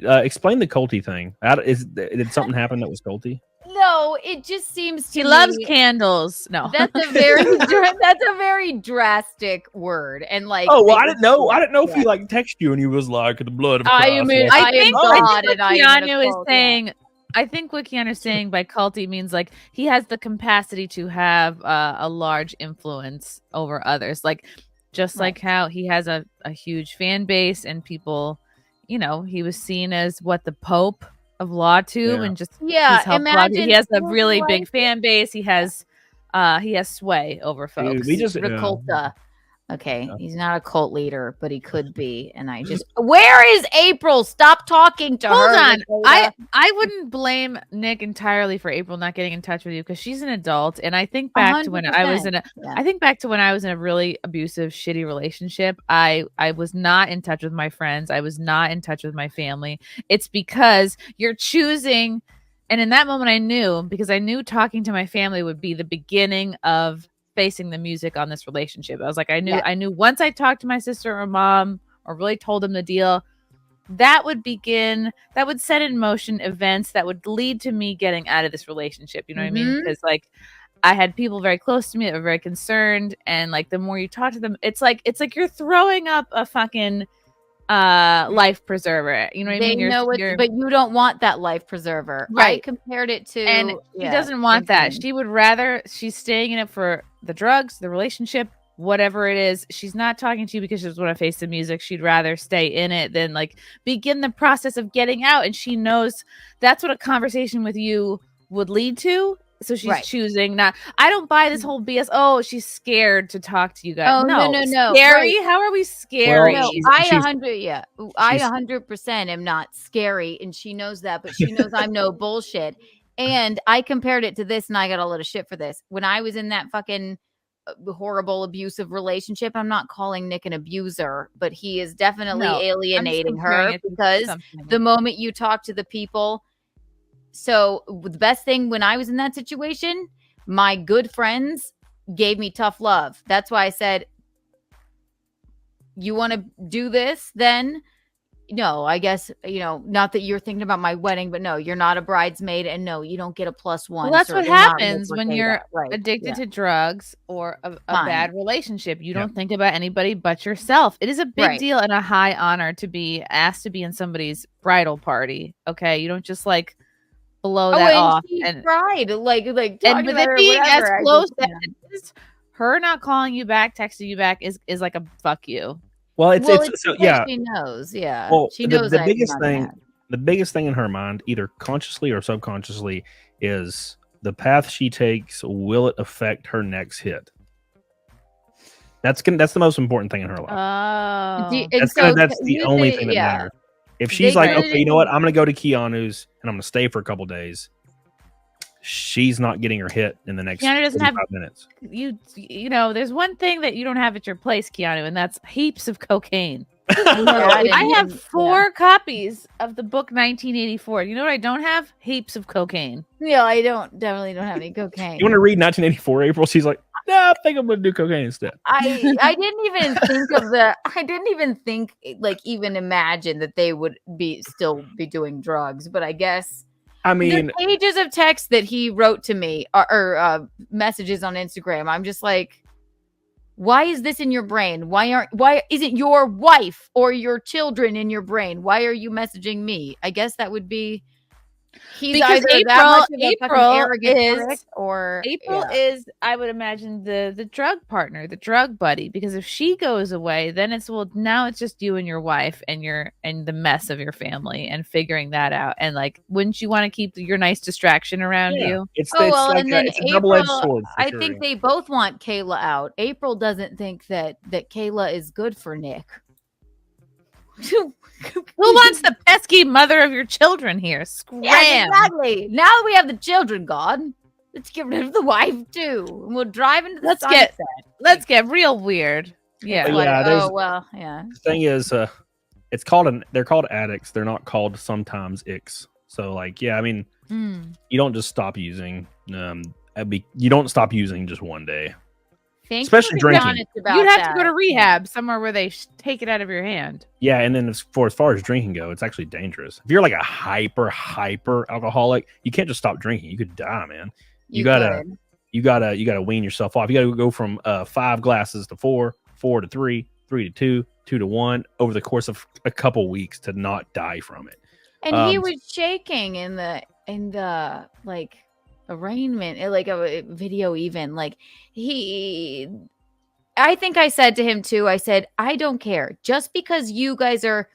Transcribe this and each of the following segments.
explain the culty thing. Did something happen that was culty? No, it just seems to He me loves candles. No, that's a very drastic word, and like. Oh well, I didn't know. I didn't know if he like texted you and he was like the blood of I Christ. am Like, I think God, and what I am in a Keanu is cult, saying. I think what Keanu's saying by culty means like he has the capacity to have a large influence over others, like just like how he has a huge fan base and people, he was seen as what the Pope of LawTube and just he's helped imagine he has a his really life- big fan base. He has sway over folks. Dude, we just Rekulta. Okay, he's not a cult leader, but he could be. And I just, where is April? Stop talking to her. Hold on. Rekulta. I wouldn't blame Nick entirely for April not getting in touch with you because she's an adult. And I think back to when I was in I think back to when I was in a really abusive, shitty relationship. I was not in touch with my friends. I was not in touch with my family. It's because you're choosing. And in that moment, I knew, because I knew talking to my family would be the beginning of facing the music on this relationship. I was like, I knew once I talked to my sister or mom or really told them the deal, that would set in motion events that would lead to me getting out of this relationship. You know what I mean? Because like I had people very close to me that were very concerned, and like the more you talk to them, it's like you're throwing up a fucking life preserver. You know what I mean? But you don't want that life preserver. Right. I compared it to, and she doesn't want that. She would rather, she's staying in it for the drugs, the relationship, whatever it is. She's not talking to you because she doesn't want to face the music. She'd rather stay in it than like begin the process of getting out. And she knows that's what a conversation with you would lead to. So she's choosing not. I don't buy this whole BS. Oh, she's scared to talk to you guys. Oh, no. Scary? How are we scary? Well, I 100% am not scary, and she knows that, but she knows I'm no bullshit. And I compared it to this, and I got a lot of shit for this. When I was in that fucking horrible abusive relationship, I'm not calling Nick an abuser, but he is definitely alienating her because the moment you talk to the people. So the best thing when I was in that situation, my good friends gave me tough love. That's why I said, you want to do this? Then no, I guess, not that you're thinking about my wedding, but no, you're not a bridesmaid, and no, you don't get a +1. Well, that's what happens when you're addicted to drugs or a bad relationship. You don't think about anybody but yourself. It is a big deal and a high honor to be asked to be in somebody's bridal party. Okay, you don't just like blow that off. And tried like and with it being as close as her not calling you back, texting you back is like a fuck you. Well, it's she knows. Yeah. Well, she knows the biggest thing in her mind, either consciously or subconsciously, is the path she takes. Will it affect her next hit? That's the most important thing in her life. Oh, that's the only thing that matters. If she's like, okay, you know what, I'm going to go to Keanu's and I'm going to stay for a couple days, she's not getting her hit in the next 45 minutes. There's one thing that you don't have at your place, Keanu, and that's heaps of cocaine. I have 4 copies of the book 1984. You know what I don't have? Heaps of cocaine. Yeah, I definitely don't have any cocaine. You want to read 1984, April? She's like, no, I think I'm going to do cocaine instead. I didn't even think I didn't even think, even imagine that they would still be doing drugs. But I guess, the pages of text that he wrote to me or messages on Instagram, I'm just like, why is this in your brain? Why isn't your wife or your children in your brain? Why are you messaging me? I guess that would be. He's because either that much of a fucking arrogant prick, April is, I would imagine, the drug partner, the drug buddy. Because if she goes away, then now it's just you and your wife and the mess of your family and figuring that out. And like, wouldn't you want to keep your nice distraction around you? It's a double-edged sword. I think they both want Kayla out. April doesn't think that Kayla is good for Nick. Who wants the pesky mother of your children here? Scram. Yeah, exactly. Now that we have the children gone, let's get rid of the wife too. And we'll drive into the sunset. Let's get real weird. Yeah. The thing is, they're called addicts. They're not called sometimes icks. So you don't just stop using. You don't stop using just one day. Thank especially you for being drinking. honest about You'd have that. to go to rehab somewhere where they take it out of your hand. Yeah, and then as far as drinking go, it's actually dangerous. If you're like a hyper alcoholic, you can't just stop drinking. You could die, man. You gotta wean yourself off. You gotta go from 5 glasses to 4, 4 to 3, 3 to 2, 2 to 1 over the course of a couple weeks to not die from it. And he was shaking in the like arraignment, like a video, even like I think I said to him too, I said, I don't care. Just because you guys are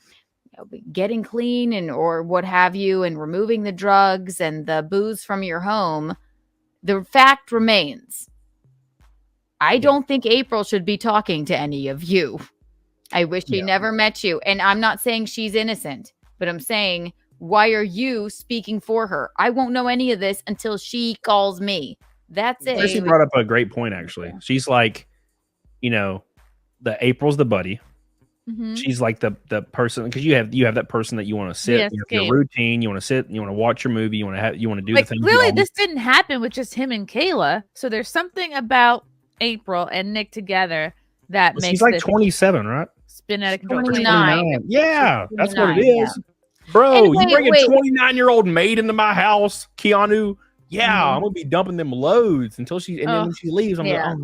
getting clean and or what have you and removing the drugs and the booze from your home, the fact remains. I don't think April should be talking to any of you. I wish she never met you. And I'm not saying she's innocent, but I'm saying, why are you speaking for her? I won't know any of this until she calls me. That's it. She brought up a great point, actually. She's like, the April's the buddy. Mm-hmm. She's like the person, because you have that person that you want to sit, your routine, you want to sit, you want to watch your movie, you want to do the things. Clearly, this didn't happen with just him and Kayla. So there's something about April and Nick together that makes she's like 27, right? Spin out of control. 29. Yeah, 29, that's what it is. Yeah. Bro, you bring a 29-year-old maid into my house, Keanu. Yeah, I'm gonna be dumping them loads until she leaves. I'm like,